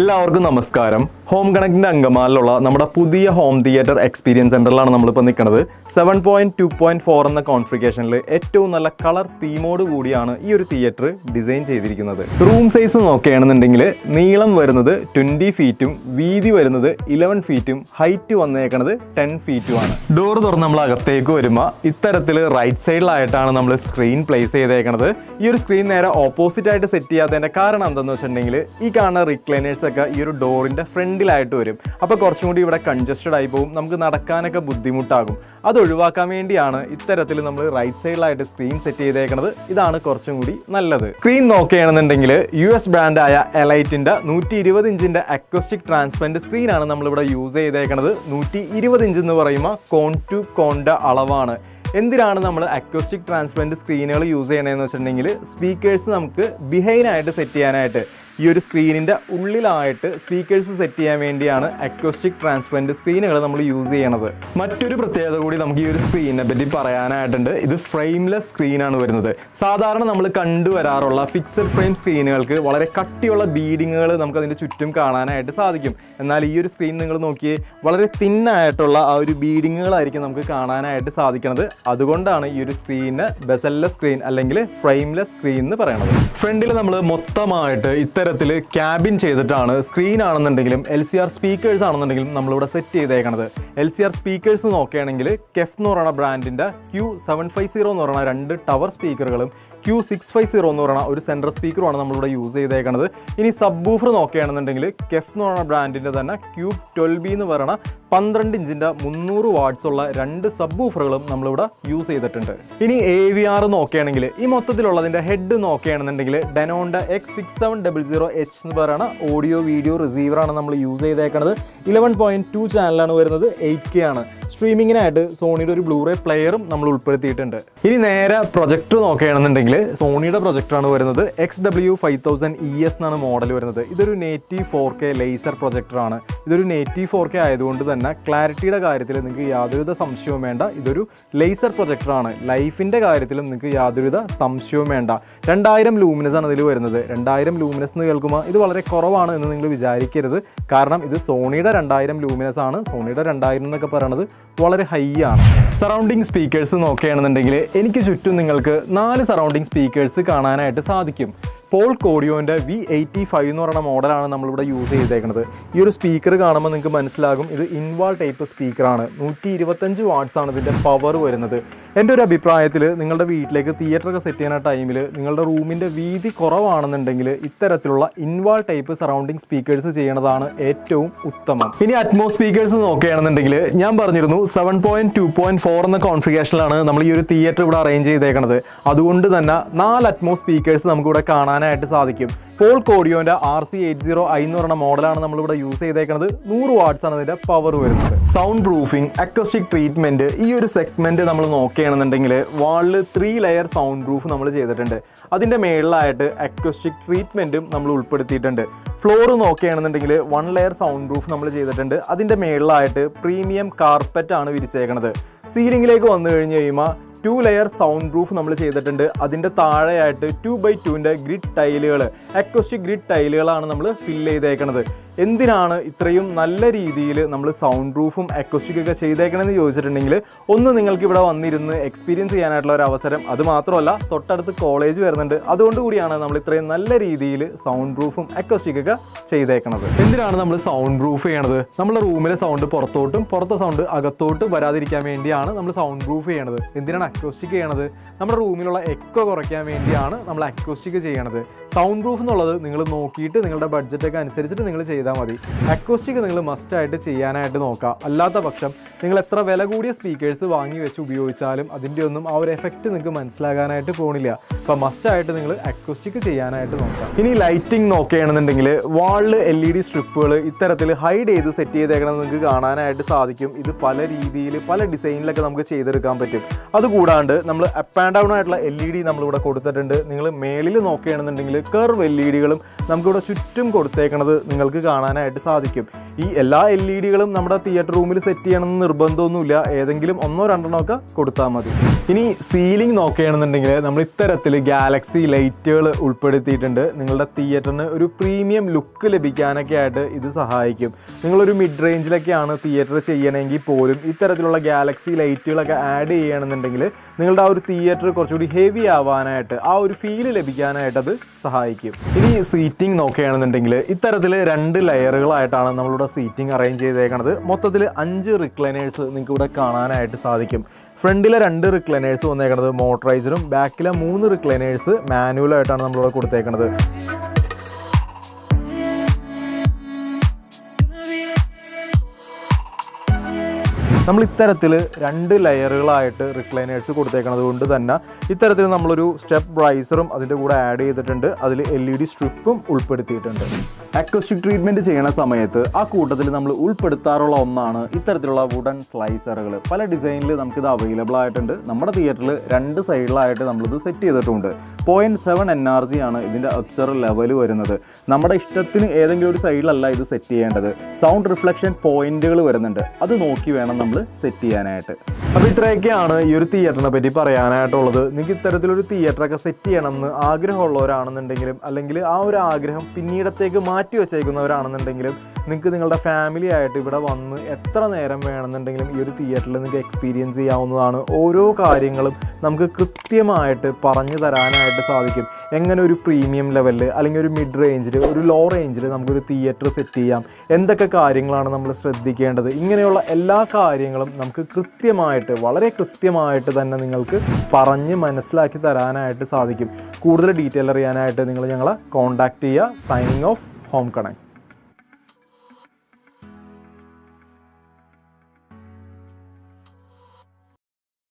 എല്ലാവർക്കും നമസ്കാരം. ഹോം കണക്റ്റിൻ്റെ അങ്കമാലിലുള്ള നമ്മുടെ പുതിയ ഹോം തിയേറ്റർ എക്സ്പീരിയൻസ് സെൻ്ററിലാണ് നമ്മളിപ്പോൾ നിൽക്കുന്നത്. 7.2.4 എന്ന കോൺഫിഗറേഷനിൽ ഏറ്റവും നല്ല കളർ തീമോട് കൂടിയാണ് ഈ ഒരു തിയേറ്റർ ഡിസൈൻ ചെയ്തിരിക്കുന്നത്. റൂം സൈസ് നോക്കുകയാണെന്നുണ്ടെങ്കിൽ നീളം വരുന്നത് 20 ഫീറ്റും വീതി വരുന്നത് 11 ഫീറ്റും ഹൈറ്റ് വന്നേക്കുന്നത് 10 ഫീറ്റുമാണ്. ഡോർ തുറന്ന് നമ്മൾ അകത്തേക്ക് വരുമ്പോൾ ഇത്തരത്തിൽ റൈറ്റ് സൈഡിലായിട്ടാണ് നമ്മൾ സ്ക്രീൻ പ്ലേസ് ചെയ്തേക്കുന്നത്. ഈ ഒരു സ്ക്രീൻ നേരെ ഓപ്പോസിറ്റ് ആയിട്ട് സെറ്റ് ചെയ്യാത്തതിൻ്റെ കാരണം എന്താണെന്ന് വെച്ചിട്ടുണ്ടെങ്കിൽ ഈ കാണുന്ന റിക്ലൈനേഴ്സ് ഒക്കെ ഈ ഒരു ഡോറിൻ്റെ ഫ്രണ്ടിലായിട്ട് വരും. അപ്പോൾ കുറച്ചും കൂടി ഇവിടെ കൺജസ്റ്റഡ് ആയി പോകും, നമുക്ക് നടക്കാനൊക്കെ ബുദ്ധിമുട്ടാകും. അത് ഒഴിവാക്കാൻ വേണ്ടിയാണ് ഇത്തരത്തിൽ നമ്മൾ റൈറ്റ് സൈഡിലായിട്ട് സ്ക്രീൻ സെറ്റ് ചെയ്തേക്കുന്നത്. ഇതാണ് കുറച്ചും കൂടി നല്ലത്. സ്ക്രീൻ നോക്കുകയാണെന്നുണ്ടെങ്കിൽ US ബ്രാൻഡായ എലൈറ്റിൻ്റെ 120 ഇഞ്ചിൻ്റെ അക്വസ്റ്റിക് ട്രാൻസ്പെറൻറ്റ് സ്ക്രീനാണ് നമ്മളിവിടെ യൂസ് ചെയ്തേക്കുന്നത്. 120 ഇഞ്ച് എന്ന് പറയുമ്പോൾ കോൺ ടു കോണിൻ്റെ അളവാണ്. എന്തിനാണ് നമ്മൾ അക്വസ്റ്റിക് ട്രാൻസ്പെറൻറ്റ് സ്ക്രീനുകൾ യൂസ് ചെയ്യണമെന്ന് വെച്ചിട്ടുണ്ടെങ്കിൽ സ്പീക്കേഴ്സ് നമുക്ക് ബിഹൈൻഡായിട്ട് സെറ്റ് ചെയ്യാനായിട്ട് ഈ ഒരു സ്ക്രീനിൻ്റെ ഉള്ളിലായിട്ട് സ്പീക്കേഴ്സ് സെറ്റ് ചെയ്യാൻ വേണ്ടിയാണ് അക്വസ്റ്റിക് ട്രാൻസ്പെറൻറ്റ് സ്ക്രീനുകൾ നമ്മൾ യൂസ് ചെയ്യണത്. മറ്റൊരു പ്രത്യേകത കൂടി നമുക്ക് ഈ ഒരു സ്ക്രീനിനെ പറ്റി പറയാനായിട്ടുണ്ട്. ഇത് ഫ്രെയിംലെസ് സ്ക്രീനാണ് വരുന്നത്. സാധാരണ നമ്മൾ കണ്ടുവരാറുള്ള ഫിക്സഡ് ഫ്രെയിം സ്ക്രീനുകൾക്ക് വളരെ കട്ടിയുള്ള ബീഡിങ്ങുകൾ നമുക്ക് അതിൻ്റെ ചുറ്റും കാണാനായിട്ട് സാധിക്കും. എന്നാൽ ഈ ഒരു സ്ക്രീൻ നിങ്ങൾ നോക്കിയേ, വളരെ തിന്നായിട്ടുള്ള ആ ഒരു ബീഡിങ്ങുകളായിരിക്കും നമുക്ക് കാണാനായിട്ട് സാധിക്കുന്നത്. അതുകൊണ്ടാണ് ഈ ഒരു സ്ക്രീനിന് ബെസൽലെസ് സ്ക്രീൻ അല്ലെങ്കിൽ ഫ്രെയിംലെസ് സ്ക്രീൻ എന്ന് പറയുന്നത്. ഫ്രണ്ടിൽ നമ്മൾ മൊത്തമായിട്ട് ഇത്തരത്തിൽ ക്യാബിൻ ചെയ്തിട്ടാണ് സ്ക്രീൻ ആണെന്നുണ്ടെങ്കിലും LCR സ്പീക്കേഴ്സ് ആണെന്നുണ്ടെങ്കിലും നമ്മളിവിടെ സെറ്റ് ചെയ്തേക്കണത്. LCR സ്പീക്കേഴ്സ് നോക്കുകയാണെങ്കിൽ കെഫ് എന്ന് പറയുന്ന ബ്രാൻഡിൻ്റെ Q750 എന്ന് പറയുന്ന 2 ടവർ സ്പീക്കറുകളും Q650 എന്ന് പറയുന്ന ഒരു സെൻട്രൽ സ്പീക്കറുമാണ് നമ്മളിവിടെ യൂസ് ചെയ്തേക്കുന്നത്. ഇനി സബ് ബൂഫർ നോക്കുകയാണെന്നുണ്ടെങ്കിൽ കെഫ് എന്ന് പറയുന്ന ബ്രാൻഡിൻ്റെ തന്നെ Cube 12B എന്ന് പറയുന്ന 12 ഇഞ്ചിൻ്റെ 300 വാട്ട്സ് ഉള്ള 2 സബ് ബൂഫറുകളും നമ്മളിവിടെ യൂസ് ചെയ്തിട്ടുണ്ട്. ഇനി AVR നോക്കുകയാണെങ്കിൽ ഈ മൊത്തത്തിലുള്ളതിൻ്റെ ഹെഡ് നോക്കുകയാണെന്നുണ്ടെങ്കിൽ ഡെനോണിൻ്റെ X6700H എന്ന് പറയുന്ന ഓഡിയോ വീഡിയോ റിസീവറാണ് നമ്മൾ യൂസ് ചെയ്തേക്കുന്നത്. 11.2 ചാനലാണ് വരുന്നത്, 8K ആണ്. സ്ട്രീമിങ്ങിനായിട്ട് സോണിയുടെ ഒരു ബ്ലൂറേ പ്ലെയറും നമ്മൾ ഉൾപ്പെടുത്തിയിട്ടുണ്ട്. ഇനി നേരെ പ്രൊജക്ടർ നോക്കുകയാണെന്നുണ്ടെങ്കിൽ സോണിയുടെ പ്രൊജക്ടറാണ് വരുന്നത്. XW5000ES എന്നാണ് മോഡൽ വരുന്നത്. ഇതൊരു നേറ്റീവ് 4K ലേസർ പ്രൊജക്ടറാണ്. ഇതൊരു നേറ്റീവ് 4K ആയതുകൊണ്ട് തന്നെ ക്ലാരിറ്റിയുടെ കാര്യത്തിൽ നിങ്ങൾക്ക് യാതൊരുവിധ സംശയവും വേണ്ട. ഇതൊരു ലേസർ പ്രൊജക്ടറാണ്. ലൈഫിൻ്റെ കാര്യത്തിലും നിങ്ങൾക്ക് യാതൊരുവിധ സംശയവും വേണ്ട. 2000 ലൂമിനസ് ആണ് ഇതിൽ വരുന്നത്. 2000 ലൂമിനസ് എന്ന് കേൾക്കുമ്പോൾ ഇത് വളരെ കുറവാണ് എന്ന് നിങ്ങൾ വിചാരിക്കരുത്. കാരണം ഇത് സോണിയുടെ 2000 ലൂമിനസ് ആണ്. സോണിയുടെ 2000 എന്നൊക്കെ പറയുന്നത് വളരെ ഹൈ ആണ്. സറൗണ്ടിങ് സ്പീക്കേഴ്സ് നോക്കുകയാണെന്നുണ്ടെങ്കിൽ എനിക്ക് ചുറ്റും നിങ്ങൾക്ക് 4 സറൗണ്ടിങ് സ്പീക്കേഴ്സ് കാണാനായിട്ട് സാധിക്കും. പോൾക്ക് ഓഡിയോൻ്റെ V85 എന്ന് പറയുന്ന മോഡലാണ് നമ്മളിവിടെ യൂസ് ചെയ്തേക്കുന്നത്. ഈ ഒരു സ്പീക്കർ കാണുമ്പോൾ നിങ്ങൾക്ക് മനസ്സിലാകും ഇത് ഇൻവാൾ ടൈപ്പ് സ്പീക്കറാണ്. 125 വാട്ട്സ് ആണ് ഇതിൻ്റെ പവർ വരുന്നത്. എൻ്റെ ഒരു അഭിപ്രായത്തിൽ നിങ്ങളുടെ വീട്ടിലേക്ക് തിയേറ്ററൊക്കെ സെറ്റ് ചെയ്യുന്ന ടൈമിൽ നിങ്ങളുടെ റൂമിൻ്റെ വീതി കുറവാണെന്നുണ്ടെങ്കിൽ ഇത്തരത്തിലുള്ള ഇൻവാൾ ടൈപ്പ് സറൗണ്ടിങ് സ്പീക്കേഴ്സ് ചെയ്യണതാണ് ഏറ്റവും ഉത്തമം. ഇനി അറ്റ്മോ സ്പീക്കേഴ്സ് നോക്കുകയാണെന്നുണ്ടെങ്കിൽ ഞാൻ പറഞ്ഞിരുന്നു 7.2.4 എന്ന കോൺഫിഗറേഷനിലാണ് നമ്മൾ ഈ ഒരു തിയേറ്റർ ഇവിടെ അറേഞ്ച് ചെയ്തേക്കുന്നത്. അതുകൊണ്ട് തന്നെ 4 അറ്റ്മോ സ്പീക്കേഴ്സ് നമുക്കിവിടെ കാണാനായിട്ട് സാധിക്കും. പോൾക്ക് ഓഡിയോൻ്റെ RC80i എന്ന് പറയുന്ന മോഡലാണ് നമ്മളിവിടെ യൂസ് ചെയ്തേക്കുന്നത്. 100 വാട്ട്സ് ആണ് ഇതിൻ്റെ പവർ വരുന്നത്. സൗണ്ട് പ്രൂഫിംഗ്, അക്വസ്റ്റിക് ട്രീറ്റ്മെൻറ്റ്, ഈ ഒരു സെഗ്മെൻറ്റ് നമ്മൾ നോക്കുകയാണെന്നുണ്ടെങ്കിൽ വാളിൽ 3 ലെയർ സൗണ്ട് പ്രൂഫ് നമ്മൾ ചെയ്തിട്ടുണ്ട്. അതിൻ്റെ മേളിലായിട്ട് അക്വസ്റ്റിക് ട്രീറ്റ്മെൻറ്റും നമ്മൾ ഉൾപ്പെടുത്തിയിട്ടുണ്ട്. ഫ്ലോർ നോക്കുകയാണെന്നുണ്ടെങ്കിൽ 1 ലെയർ സൗണ്ട് പ്രൂഫ് നമ്മൾ ചെയ്തിട്ടുണ്ട്. അതിൻ്റെ മേളിലായിട്ട് പ്രീമിയം കാർപ്പറ്റ് ആണ് വിരിച്ചേക്കുന്നത്. സീലിംഗിലേക്ക് വന്നു കഴിഞ്ഞ് കഴിയുമ്പോൾ 2 ലെയർ സൗണ്ട് പ്രൂഫ് നമ്മൾ ചെയ്തിട്ടുണ്ട്. അതിൻ്റെ താഴെയായിട്ട് 2x2ൻ്റെ ഗ്രിഡ് ടൈലുകൾ, അക്വസ്റ്റിക് ഗ്രിഡ് ടൈലുകളാണ് നമ്മൾ ഫില്ല് ചെയ്തേക്കുന്നത്. എന്തിനാണ് ഇത്രയും നല്ല രീതിയിൽ നമ്മൾ സൗണ്ട് പ്രൂഫും അക്വസ്റ്റിക് ഒക്കെ ചെയ്തേക്കണമെന്ന് ചോദിച്ചിട്ടുണ്ടെങ്കിൽ ഒന്ന് നിങ്ങൾക്ക് ഇവിടെ വന്നിരുന്ന് എക്സ്പീരിയൻസ് ചെയ്യാനായിട്ടുള്ള ഒരു അവസരം, അത് മാത്രമല്ല തൊട്ടടുത്ത് കോളേജ് വരുന്നുണ്ട്. അതുകൊണ്ട് കൂടിയാണ് നമ്മൾ ഇത്രയും നല്ല രീതിയിൽ സൗണ്ട് പ്രൂഫും അക്വസ്റ്റിക് ഒക്കെ ചെയ്തേക്കണത്. എന്തിനാണ് നമ്മൾ സൗണ്ട് പ്രൂഫ് ചെയ്യണത്? നമ്മുടെ റൂമിലെ സൗണ്ട് പുറത്തോട്ടും പുറത്തെ സൗണ്ട് അകത്തോട്ടും വരാതിരിക്കാൻ വേണ്ടിയാണ് നമ്മൾ സൗണ്ട് പ്രൂഫ് ചെയ്യണത്. എന്തിനാണ് അക്വസ്റ്റിക് ചെയ്യണത്? നമ്മുടെ റൂമിലുള്ള എക്കോ കുറയ്ക്കാൻ വേണ്ടിയാണ് നമ്മൾ അക്വസ്റ്റിക് ചെയ്യണത്. സൗണ്ട് പ്രൂഫ് എന്നുള്ളത് നിങ്ങൾ നോക്കിയിട്ട് നിങ്ങളുടെ ബഡ്ജറ്റൊക്കെ അനുസരിച്ചിട്ട് നിങ്ങൾ ചെയ്താൽ മതി. അക്വസ്റ്റിക് നിങ്ങൾ മസ്റ്റായിട്ട് ചെയ്യാനായിട്ട് നോക്കുക. അല്ലാത്ത പക്ഷം നിങ്ങൾ എത്ര വില കൂടിയ സ്പീക്കേഴ്സ് വാങ്ങി വെച്ച് ഉപയോഗിച്ചാലും അതിൻ്റെ ഒന്നും ആ ഒരു എഫക്റ്റ് നിങ്ങൾക്ക് മനസ്സിലാകാനായിട്ട് പോണില്ല. അപ്പോൾ മസ്റ്റായിട്ട് നിങ്ങൾ അക്വസ്റ്റിക് ചെയ്യാനായിട്ട് നോക്കുക. ഇനി ലൈറ്റിംഗ് നോക്കുകയാണെന്നുണ്ടെങ്കിൽ വാളിൽ LED സ്ട്രിപ്പുകൾ ഇത്തരത്തിൽ ഹൈഡ് ചെയ്ത് സെറ്റ് ചെയ്തേക്കണം നിങ്ങൾക്ക് കാണാനായിട്ട് സാധിക്കും. ഇത് പല രീതിയിൽ പല ഡിസൈനിലൊക്കെ നമുക്ക് ചെയ്തെടുക്കാൻ പറ്റും. അതുകൂടാണ്ട് നമ്മൾ അപ്പ് ആൻഡ് ഡൗൺ ആയിട്ടുള്ള LED നമ്മളിവിടെ കൊടുത്തിട്ടുണ്ട്. നിങ്ങൾ മേളിൽ നോക്കുകയാണെന്നുണ്ടെങ്കിൽ കർവ് LEDകളും നമുക്കിവിടെ ചുറ്റും കൊടുത്തേക്കണത് നിങ്ങൾക്ക് കാണാനായിട്ട് സാധിക്കും. ഈ എല്ലാ LED-കളും നമ്മുടെ തിയേറ്റർ റൂമിൽ സെറ്റ് ചെയ്യണമെന്ന് നിർബന്ധമൊന്നുമില്ല, ഏതെങ്കിലും 1-2 ഒക്കെ കൊടുത്താൽ മതി. ഇനി സീലിംഗ് നോക്കുകയാണെന്നുണ്ടെങ്കിൽ നമ്മൾ ഇത്തരത്തിൽ ഗാലക്സി ലൈറ്റുകൾ ഉൾപ്പെടുത്തിയിട്ടുണ്ട്. നിങ്ങളുടെ തിയേറ്ററിന് ഒരു പ്രീമിയം ലുക്ക് ലഭിക്കാനൊക്കെ ആയിട്ട് ഇത് സഹായിക്കും. നിങ്ങളൊരു മിഡ് റേഞ്ചിലൊക്കെയാണ് തിയേറ്റർ ചെയ്യണമെങ്കിൽ പോലും ഇത്തരത്തിലുള്ള ഗാലക്സി ലൈറ്റുകളൊക്കെ ആഡ് ചെയ്യുകയാണെന്നുണ്ടെങ്കിൽ നിങ്ങളുടെ ആ ഒരു തിയേറ്റർ കുറച്ചുകൂടി ഹെവി ആവാനായിട്ട്, ആ ഒരു ഫീല് ലഭിക്കാനായിട്ട് അത് സഹായിക്കും. ഇനി സീറ്റിംഗ് നോക്കുകയാണെന്നുണ്ടെങ്കിൽ ഇത്തരത്തിൽ 2 ലെയറുകളായിട്ടാണ് നമ്മളിവിടെ സീറ്റിംഗ് അറേഞ്ച് ചെയ്തേക്കുന്നത്. മൊത്തത്തിൽ 5 റിക്ലൈനേഴ്സ് നിങ്ങൾക്ക് ഇവിടെ കാണാനായിട്ട് സാധിക്കും. ഫ്രണ്ടിലെ 2 റിക്ലൈനേഴ്സ് വന്നേക്കുന്നത് മോട്ടറൈസറും, ബാക്കിലെ 3 റിക്ലൈനേഴ്സ് മാനുവലായിട്ടാണ് നമ്മളിവിടെ കൊടുത്തേക്കുന്നത്. നമ്മൾ ഇത്തരത്തിൽ 2 ലെയറുകളായിട്ട് റിക്ലൈനേഴ്സ് കൊടുത്തേക്കുന്നത് കൊണ്ട് തന്നെ ഇത്തരത്തിൽ നമ്മളൊരു സ്റ്റെപ്പ് റൈസറും അതിൻ്റെ കൂടെ ആഡ് ചെയ്തിട്ടുണ്ട്. അതിൽ LED സ്ട്രിപ്പും ഉൾപ്പെടുത്തിയിട്ടുണ്ട്. അക്വസ്റ്റിക് ട്രീറ്റ്മെൻറ്റ് ചെയ്യണ സമയത്ത് ആ കൂട്ടത്തിൽ നമ്മൾ ഉൾപ്പെടുത്താറുള്ള ഒന്നാണ് ഇത്തരത്തിലുള്ള വുഡൻ സ്ലൈസറുകൾ. പല ഡിസൈനിൽ നമുക്കിത് അവൈലബിൾ ആയിട്ടുണ്ട്. നമ്മുടെ തിയേറ്ററിൽ 2 സൈഡിലായിട്ട് നമ്മളിത് സെറ്റ് ചെയ്തിട്ടുണ്ട്. 0.7 NRG ആണ് ഇതിൻ്റെ അബ്സർ ലെവൽ വരുന്നത്. നമ്മുടെ ഇഷ്ടത്തിന് ഏതെങ്കിലും ഒരു സൈഡിലല്ല ഇത് സെറ്റ് ചെയ്യേണ്ടത്. സൗണ്ട് റിഫ്ലക്ഷൻ പോയിന്റുകൾ വരുന്നുണ്ട്, അത് നോക്കി വേണം നമ്മൾ സെറ്റ് ചെയ്യാനായിട്ട്. അപ്പോൾ ഇത്രയൊക്കെയാണ് ഈ ഒരു തിയേറ്ററിനെ പറ്റി പറയാനായിട്ടുള്ളത്. നിങ്ങൾക്ക് ഇത്തരത്തിലൊരു തിയേറ്ററൊക്കെ സെറ്റ് ചെയ്യണമെന്ന് ആഗ്രഹമുള്ളവരാണെന്നുണ്ടെങ്കിലും, അല്ലെങ്കിൽ ആ ഒരു ആഗ്രഹം പിന്നീടത്തേക്ക് മാറ്റി വെച്ചേക്കുന്നവരാണെന്നുണ്ടെങ്കിലും, നിങ്ങൾക്ക് നിങ്ങളുടെ ഫാമിലി ആയിട്ട് ഇവിടെ വന്ന് എത്ര നേരം വേണമെന്നുണ്ടെങ്കിലും ഈ ഒരു തിയേറ്ററിൽ നിങ്ങൾക്ക് എക്സ്പീരിയൻസ് ചെയ്യാവുന്നതാണ്. ഓരോ കാര്യങ്ങളും നമുക്ക് കൃത്യമായിട്ട് പറഞ്ഞു തരാനായിട്ട് സാധിക്കും. എങ്ങനെ ഒരു പ്രീമിയം ലെവലിൽ, അല്ലെങ്കിൽ ഒരു മിഡ് റേഞ്ചിൽ, ഒരു ലോ റേഞ്ചിൽ നമുക്കൊരു തിയേറ്റർ സെറ്റ് ചെയ്യാം, എന്തൊക്കെ കാര്യങ്ങളാണ് നമ്മൾ ശ്രദ്ധിക്കേണ്ടത്, ഇങ്ങനെയുള്ള എല്ലാ കാര്യങ്ങളും നമുക്ക് കൃത്യമായിട്ട്, വളരെ കൃത്യമായിട്ട് തന്നെ നിങ്ങൾക്ക് പറഞ്ഞ് മനസ്സിലാക്കി തരാനായിട്ട് സാധിക്കും. കൂടുതൽ ഡീറ്റെയിൽ അറിയാനായിട്ട് നിങ്ങൾ ഞങ്ങളെ കോൺടാക്റ്റ് ചെയ്യുക. Signing off, home connect.